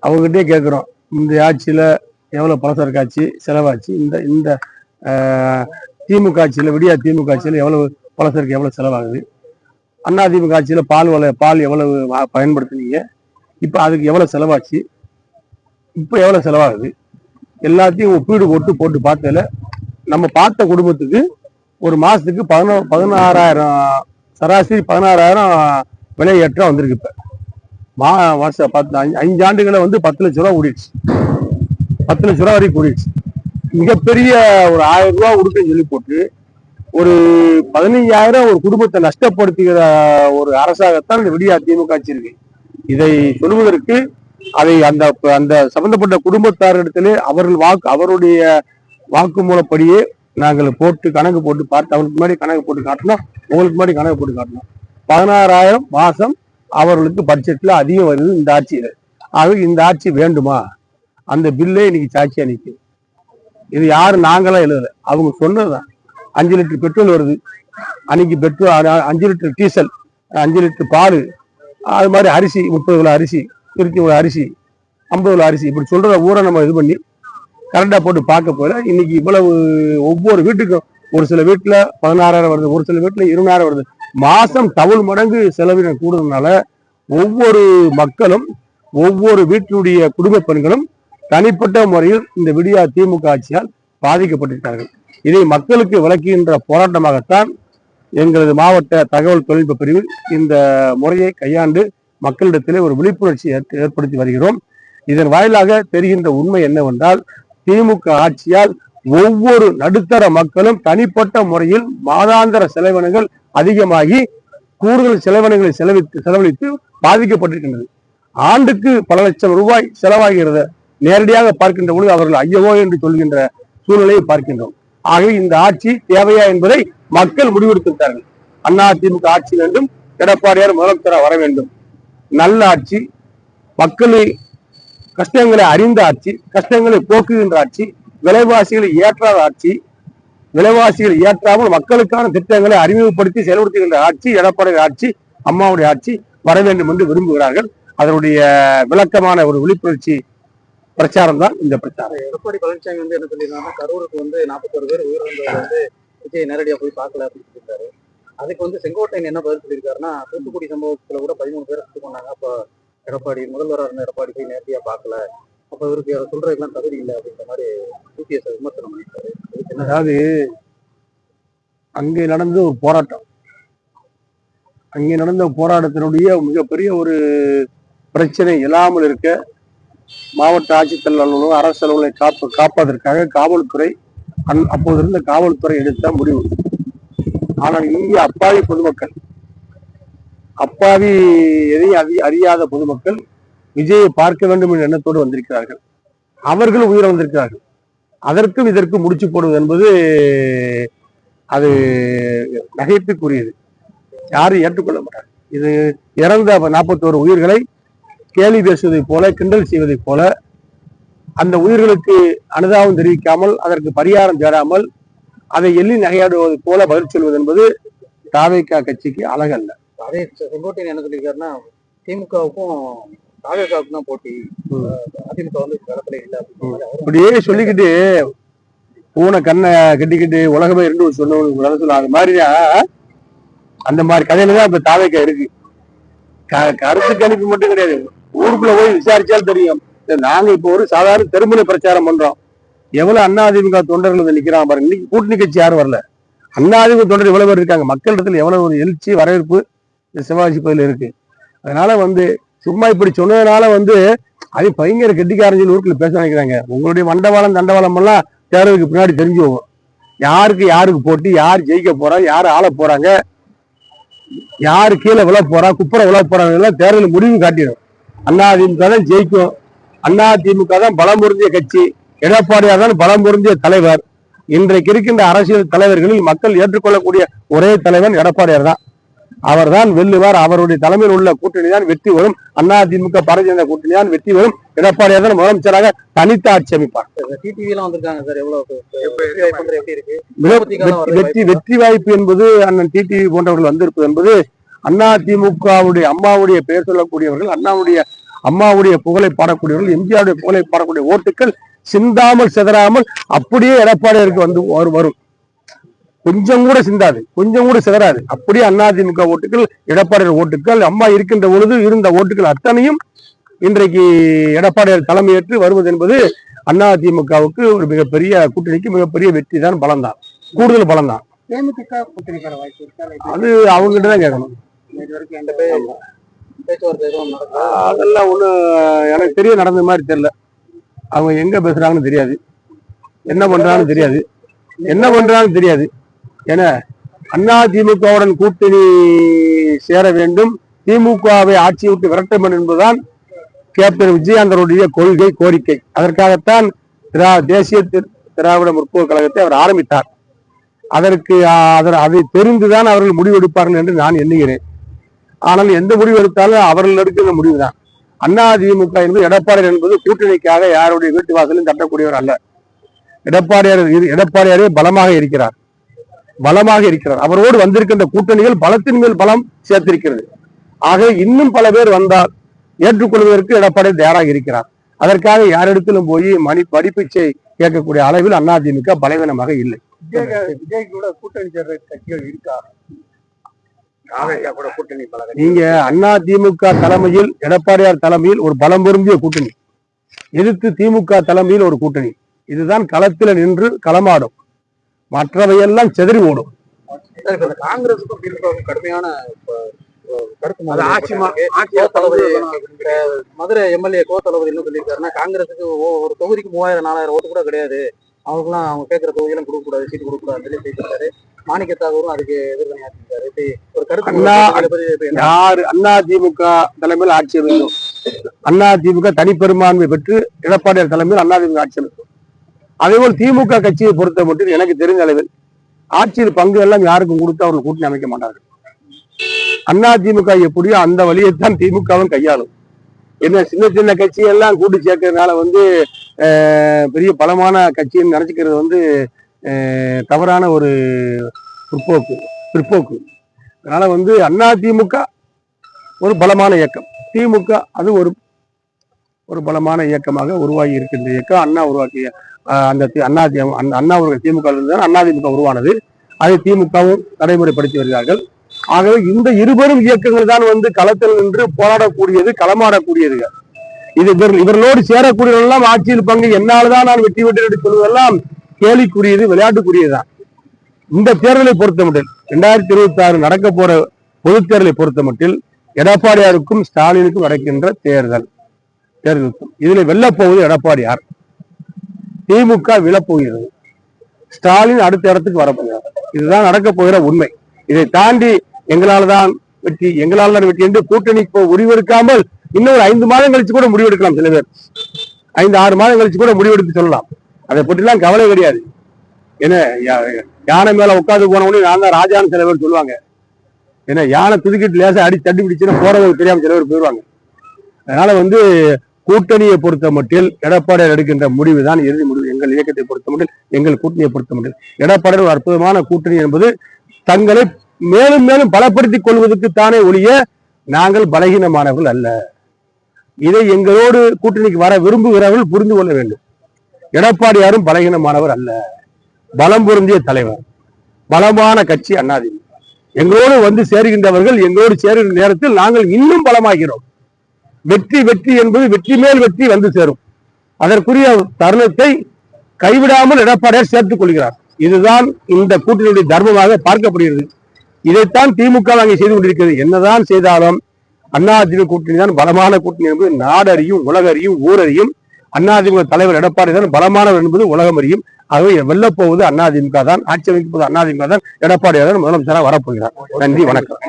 அவங்ககிட்டயே கேட்குறோம், இந்த ஆட்சியில் எவ்வளோ பலசரக்கு ஆச்சு செலவாச்சு, இந்த இந்த திமுக ஆட்சியில் விடியா திமுக ஆட்சியில் எவ்வளவு பலசரக்கு எவ்வளோ செலவாகுது, அண்ணா திமுக ஆட்சியில் பால் எவ்வளவு பயன்படுத்துனீங்க, இப்போ அதுக்கு எவ்வளோ செலவாச்சு, இப்போ எவ்வளோ செலவாகுது, எல்லாத்தையும் ஒப்பீடு போட்டு பார்த்ததில் நம்ம பார்த்த குடும்பத்துக்கு ஒரு மாதத்துக்கு 16,000 சராசரி 16,000 விலை ஏற்றம் வந்திருக்கு. இப்போ வருஷம் 5 ஆண்டுகளை வந்து 10 லட்ச ரூபா ஓடிடுச்சு, 10 லட்ச ரூபா வரைக்கும் கூடிடுச்சு. மிகப்பெரிய ஒரு 1000 ரூபா உடுக்குன்னு சொல்லி போட்டு ஒரு 15,000 ஒரு குடும்பத்தை நஷ்டப்படுத்துகிற ஒரு அரசாகத்தான் இந்த விடியா திமுக ஆட்சி இருக்கு. இதை சொல்வதற்கு அதை அந்த அந்த சம்பந்தப்பட்ட குடும்பத்தாரிடத்திலே அவருடைய வாக்குமூலப்படியே நாங்கள் கணக்கு போட்டு பார்த்து அவருக்கு முன்னாடி கணக்கு போட்டு காட்டணும், உங்களுக்கு முன்னாடி கணக்கு போட்டு காட்டணும். 16,000 மாசம் அவர்களுக்கு பட்ஜெட்ல அதிகம் வருது இந்த ஆட்சியில. ஆக இந்த ஆட்சி வேண்டுமா? அந்த பில்லே இன்னைக்கு சாட்சியா நிற்குது. இது யாரு நாங்களாம் எழுதல, அவங்க சொன்னதுதான். 5 லிட்டர் பெட்ரோல் வருது, அன்னைக்கு பெட்ரோல் 5 லிட்டர் டீசல், 5 லிட்டர் பால், அது மாதிரி அரிசி 30 கிலோ அரிசி, 20 கிலோ அரிசி, 50 கிலோ அரிசி, இப்படி சொல்றத ஊரை நம்ம இது பண்ணி கரெக்டா போட்டு பார்க்க போல இன்னைக்கு இவ்வளவு ஒவ்வொரு வீட்டுக்கும் ஒரு சில வீட்டுல 16,000 வருது, ஒரு சில வீட்டுல 20,000 வருது. மாசம் டபுள் மடங்கு செலவினம் கூடுறதுனால ஒவ்வொரு மக்களும் ஒவ்வொரு வீட்டினுடைய குடும்ப பெண்களும் தனிப்பட்ட முறையில் இந்த விடியா திமுக ஆட்சியால் பாதிக்கப்பட்டிருக்கிறார்கள். இதை மக்களுக்கு விளக்குகின்ற போராட்டமாகத்தான் எங்களது மாவட்ட தகவல் தொழில்நுட்ப பிரிவு இந்த முறையை கையாண்டு மக்களிடத்திலே ஒரு விழிப்புணர்ச்சி ஏற்படுத்தி வருகிறோம். இதன் வாயிலாக தெரிகின்ற உண்மை என்னவென்றால், திமுக ஆட்சியால் ஒவ்வொரு நடுத்தர மக்களும் தனிப்பட்ட முறையில் மாதாந்திர செலவினங்கள் அதிகமாகி கூடுதல் செலவினங்களை செலவழித்து பாதிக்கப்பட்டிருக்கின்றது. ஆண்டுக்கு பல லட்சம் ரூபாய் செலவாகிறத நேரடியாக பார்க்கின்ற பொழுது அவர்கள் ஐயோ என்று சொல்கின்ற சூழ்நிலையை பார்க்கின்றோம். ஆகவே இந்த ஆட்சி தேவையா என்பதை மக்கள் முடிவெடுத்திருக்கிறார்கள். அண்ணா திமுக ஆட்சி வேண்டும், எடப்பாடியார் முதலமைச்சராக வர வேண்டும். நல்ல ஆட்சி, மக்களை கஷ்டங்களை அறிந்த ஆட்சி, கஷ்டங்களை போக்குகின்ற ஆட்சி, விலைவாசிகளை ஏற்றாத ஆட்சி, விலைவாசிகள் ஏற்றாமல் மக்களுக்கான திட்டங்களை அறிமுகப்படுத்தி செயல்படுத்துகின்ற ஆட்சி எடப்பாடி ஆட்சி, அம்மாவுடைய ஆட்சி வர வேண்டும் என்று விரும்புகிறார்கள். அதனுடைய விளக்கமான ஒரு விழிப்புணர்ச்சி பிரச்சாரம் தான் இந்த பிரச்சாரம். எடப்பாடி பழனிசாமி வந்து என்ன சொல்லியிருக்காங்கன்னா, கரூருக்கு வந்து 41 பேர் உயிரிழந்தவர் வந்து விஜய் நேரடியா போய் பார்க்கல அப்படின்னு சொல்லியிருக்காரு. அதுக்கு வந்து செங்கோட்டையன் என்ன பதில் சொல்லியிருக்காருன்னா, தூத்துக்குடி சம்பவத்துல கூட 13 பேரை சுட்டு கொண்டாங்க, அப்ப எடப்பாடி முதல்வராக இருந்த எடப்பாடி போய் நேரடியா பார்க்கல, அப்ப இவருக்கு சொல்றதுக்கெல்லாம் தகுதி இல்லை அப்படின்ற மாதிரி டிபிஎஸ் விமர்சனம் பண்ணியிருக்காரு. அதாவது அங்கே நடந்த ஒரு போராட்டம், அங்கே நடந்த போராட்டத்தினுடைய மிகப்பெரிய ஒரு பிரச்சனை இல்லாமல் இருக்க மாவட்ட ஆட்சித்தலைவர் அலுவலகம் அரசு அலுவலை காப்பதற்காக காவல்துறை அப்போது இருந்த காவல்துறை எடுத்த முடிவு. ஆனால் இங்கே அப்பாவி பொதுமக்கள், அப்பாவி எதையும் அறியாத பொதுமக்கள் விஜயை பார்க்க வேண்டும் என்ற எண்ணத்தோடு வந்திருக்கிறார்கள். அவர்கள் உயிரை வந்திருக்கிறார்கள். அதற்கும் இதற்கு முடிச்சு போடுவது என்பது அது நகைப்புக்குரியது. யாரும் ஏற்றுக்கொள்ள மாட்டார். இது இறந்த 41 உயிர்களை கேலி பேசுவதை போல, கிண்டல் செய்வதை போல, அந்த உயிர்களுக்கு அனுதாபம் தெரிவிக்காமல் அதற்கு பரிகாரம் தேடாமல் அதை எள்ளி நகையாடுவது போல பதில் சொல்வது என்பது தாவேகா கட்சிக்கு அழகல்ல. அதே செங்கோட்டையன் என்ன சொல்லியிருக்காருன்னா, திமுகவுக்கும் தாவேகாவுக்கும் தான் போட்டி, அதிமுக வந்து களத்துல இல்லை அப்படியே சொல்லிக்கிட்டு பூனை கண்ணை கட்டிக்கிட்டு உலகமே இருந்து சொன்னவங்களுக்கு சொல்ல அது மாதிரிதான். அந்த மாதிரி கதையில தான் இப்ப தாவேகா இருக்கு. கருத்து கணிப்பு மட்டும் கிடையாது, ஊருக்குள்ள போய் விசாரிச்சாலும் தெரியும். நாங்க இப்போ ஒரு சாதாரண தெருமுனை பிரச்சாரம் பண்றோம். எவ்வளவு அதிமுக தொண்டர்கள் நிக்கிறாங்க பாருங்க. இன்னைக்கு கூட்டணி கட்சி யாரும் வரல, அதிமுக தொண்டர் எவ்வளவு பேர் இருக்காங்க. மக்களிடத்துல எவ்வளவு ஒரு எழுச்சி வரவேற்பு இந்த சிவாஜி கோயில் இருக்கு. அதனால வந்து சும்மா இப்படி சொன்னதுனால வந்து அது பயங்கர கெட்டிக்காரஞ்சு ஊருக்குள்ள பேச நினைக்கிறாங்க. உங்களுடைய மண்டவாளம் தண்டவாளம் எல்லாம் தேர்தலுக்கு பின்னாடி தெரிஞ்சு போகும். யாருக்கு போட்டி, யார் ஜெயிக்க போறா, யார் ஆள போறாங்க, யாரு கீழே விழ போறா, குப்புற விழ போறாங்க எல்லாம் தேர்தல் முடிவு காட்டிடும். அதிமுக தான் ஜெயிக்கும். அதிமுக தான் பலம் பொருந்திய கட்சி, எடப்பாடியார் தான் பலம் பொருந்திய தலைவர். இன்றைக்கு இருக்கின்ற அரசியல் தலைவர்களில் மக்கள் ஏற்றுக்கொள்ளக்கூடிய ஒரே தலைவன் எடப்பாடியார் தான். அவர் தான் வெல்லுவார். அவருடைய தலைமையில் உள்ள கூட்டணி தான் வெற்றி வரும். அதிமுக பாரதிய ஜனதா கூட்டணி தான் வெற்றி வரும். எடப்பாடியார் தான் முதலமைச்சராக தனித்த ஆட்சி அமைப்பார். வெற்றி வாய்ப்பு என்பது அண்ணன் டிடிவி போன்றவர்கள் வந்திருப்பது என்பது அதிமுகவுடைய அம்மாவுடைய பெயர் சொல்லக்கூடியவர்கள், அண்ணாவுடைய அம்மாவுடைய புகழை பாடக்கூடியவர்கள், எம்ஜிஆருடைய புகழை பாடக்கூடிய ஓட்டுக்கள் சிந்தாமல் சிதறாமல் அப்படியே எடப்பாடியாருக்கு வந்து வரும். கொஞ்சம் கூட சிந்தாது, கொஞ்சம் கூட சிதறாது. அப்படியே அதிமுக ஓட்டுகள், எடப்பாடியார் ஓட்டுகள், அம்மா இருக்கின்ற பொழுது இருந்த ஓட்டுகள் அத்தனையும் இன்றைக்கு எடப்பாடியார் தலைமையேற்று வருவது என்பது அதிமுகவுக்கு ஒரு மிகப்பெரிய கூட்டணிக்கு மிகப்பெரிய வெற்றி தான், பலம் தான், கூடுதல் பலம் தான். தேமுதிக கூட்டணி பெற வாய்ப்பு இருக்கா? அது அவங்ககிட்ட தான் கேட்கணும். அதெல்லாம் ஒண்ணு எனக்கு தெரிய நடந்த மாதிரி தெரியல. அவங்க எங்க பேசுறாங்கன்னு தெரியாது, என்ன பண்றாங்கன்னு தெரியாது, ஏன்னா அதிமுகவுடன் கூட்டணி சேர வேண்டும், திமுகவை ஆட்சியை விட்டு விரட்ட வேண்டும் என்பதுதான் கேப்டன் விஜயகாந்தனுடைய கொள்கை, கோரிக்கை. அதற்காகத்தான் தேசிய திராவிட முற்போக்கு கழகத்தை அவர் ஆரம்பித்தார். அதை தெரிந்துதான் அவர்கள் முடிவெடுப்பார்கள் என்று நான் எண்ணுகிறேன். ஆனால் எந்த முடிவு எடுத்தாலும் அவர்கள் எடுக்கிற முடிவுதான். அதிமுக என்பது, எடப்பாடியார் என்பது கூட்டணிக்காக யாருடைய வீட்டு வாசலும் தட்டக்கூடியவர் அல்ல. எடப்பாடியாரே பலமாக இருக்கிறார். அவரோடு வந்திருக்கின்ற கூட்டணிகள் பலத்தின் மேல் பலம் சேர்த்திருக்கிறது. ஆக இன்னும் பல பேர் வந்தால் ஏற்றுக்கொள்வதற்கு எடப்பாடி தயாராக இருக்கிறார். அதற்காக யாரிடத்திலும் போய் படிப்பிச்சை கேட்கக்கூடிய அளவில் அதிமுக பலவீனமாக இல்லை. விஜய் கூட கூட்டணி சேர்ற கட்சிகள் இருக்கா? நீங்க அதிமுக தலைமையில், எடப்பாடியார் தலைமையில் ஒரு பலம் பொருந்திய கூட்டணி, எதிர்த்து திமுக தலைமையில் ஒரு கூட்டணி, இதுதான் களத்தில் நின்று களமாடும். மற்றவையெல்லாம் செதறி ஓடும். காங்கிரசுக்கும் திமுகவுக்கும் கடுமையான மதுரை எம்எல்ஏ கோ தளபதி என்ன சொல்லியிருக்காருன்னா, காங்கிரசுக்கு ஒரு தொகுதிக்கு 3000-4000 ஓட்டு கூட கிடையாது, அவங்களுக்குலாம் அவங்க கேட்கிற தொகுதியெல்லாம் கொடுக்க கூடாது, சீட்டு கொடுக்க கூடாதுன்னு சொல்லி பேசியிருக்காரு. மாணிக்கத்தாகவும் அதுக்கு எதிர்வினையாற்றிருக்காரு. ஒரு கருத்து யாரு அதிமுக தலைமையில் ஆட்சி இருக்கும், அதிமுக தனிப்பெரும்பான்மை பெற்று எடப்பாடியார் தலைமையில் அதிமுக ஆட்சி இருக்கும். அதேபோல் திமுக கட்சியை பொறுத்த மட்டும் எனக்கு தெரிந்த அளவில் ஆட்சியில் பங்கு எல்லாம் யாருக்கும் கொடுத்து அவர்கள் கூட்டணி அமைக்க மாட்டார்கள். அதிமுக எப்படியோ அந்த வழியைத்தான் திமுகவும் கையாளும். என்ன சின்ன சின்ன கட்சியெல்லாம் கூட்டு சேர்க்கறதுனால பெரிய பலமான கட்சின்னு நினைச்சுக்கிறது தவறான ஒரு பிற்போக்கு. அதனால அதிமுக ஒரு பலமான இயக்கம், திமுக அது ஒரு பலமான இயக்கமாக உருவாகி இருக்கின்ற இயக்கம். அண்ணா உருவாக்கிய அண்ணா திமுக அதிமுக உருவானது. அதை திமுகவும் நடைமுறைப்படுத்தி வருகிறார்கள். ஆகவே இந்த இருபெரும் இயக்கங்கள் தான் களத்தில் நின்று போராடக்கூடியது, களமாடக்கூடியது. இது இவர்களோடு சேரக்கூடியவர்களெல்லாம் ஆட்சியில் பங்கு என்னால்தான் நான் வெற்றி பெற்று சொல்வதெல்லாம் கேலிக்குரியது, விளையாட்டுக்குரியதுதான். இந்த தேர்தலை பொறுத்த மட்டில் 2026 நடக்க போற பொது தேர்தலை பொறுத்த மட்டில் எடப்பாடியாருக்கும் ஸ்டாலினுக்கும் நடக்கின்ற தேர்தல். இதுல வெல்லப்போவது எடப்பாடியார், திமுக விழப்போகிறது, ஸ்டாலின் அடுத்த இடத்துக்கு வரப்போகிறார். இதுதான் நடக்க போகிற உண்மை. இதை தாண்டி எங்களால் தான் வெற்றி என்று கூட்டணி முடிவெடுக்காமல் இன்னும் 5 மாதம் கழிச்சு கூட முடிவெடுக்கலாம். சில பேர் 5-6 மாதம் கழிச்சு கூட முடிவெடுத்து சொல்லலாம். அதை பற்றிலாம் கவலை கிடையாது. ஏன்னா யானை மேல உட்காந்து போனவனே நான் தான் ராஜான்னு சில பேர் சொல்லுவாங்க. ஏன்னா யானை துதுக்கிட்டு லேசா அடி தட்டி பிடிச்சுன்னா போறவங்க தெரியாம சில பேர் போயிடுவாங்க. அதனால கூட்டணியை பொறுத்த மட்டில் எடப்பாடியார் எடுக்கின்ற முடிவு தான் இறுதி முடிவு. எங்கள் இயக்கத்தை பொறுத்த மட்டில், எங்கள் கூட்டணியை பொறுத்த மட்டில் எடப்பாடியார் ஒரு அற்புதமான கூட்டணி என்பது தங்களை மேலும் மேலும் பலப்படுத்திக் கொள்வதற்கு தானே ஒழிய நாங்கள் பலகீனமானவர்கள் அல்ல. இதை எங்களோடு கூட்டணிக்கு வர விரும்புகிறவர்கள் புரிந்து கொள்ள வேண்டும். எடப்பாடியாரும் பலகீனமானவர் அல்ல, பலம் பொருந்திய தலைவர், பலமான கட்சி அதிமுக. எங்களோடு சேருகின்றவர்கள், எங்களோடு சேருகின்ற நேரத்தில் நாங்கள் இன்னும் பலமாகிறோம். வெற்றி என்பது வெற்றி மேல் வெற்றி சேரும். அதற்குரிய தருணத்தை கைவிடாமல் எடப்பாடியார் சேர்த்துக் கொள்கிறார். இதுதான் இந்த கூட்டணியுடைய தர்மமாக பார்க்கப்படுகிறது. இதைத்தான் திமுக அங்கே செய்து கொண்டிருக்கிறது. என்னதான் செய்தாலும் அதிமுக கூட்டணி தான் பலமான கூட்டணி என்பது நாடறியும், உலகறியும், ஊரறியும். அதிமுக தலைவர் எடப்பாடி தான் பலமானவர் என்பது உலகம் அறியும். ஆகவே வெல்லப்போவது அதிமுக தான், ஆட்சி அமைக்கப்போவது அதிமுக தான், எடப்பாடியார் முதலமைச்சராக வரப்போகிறார். நன்றி, வணக்கம்.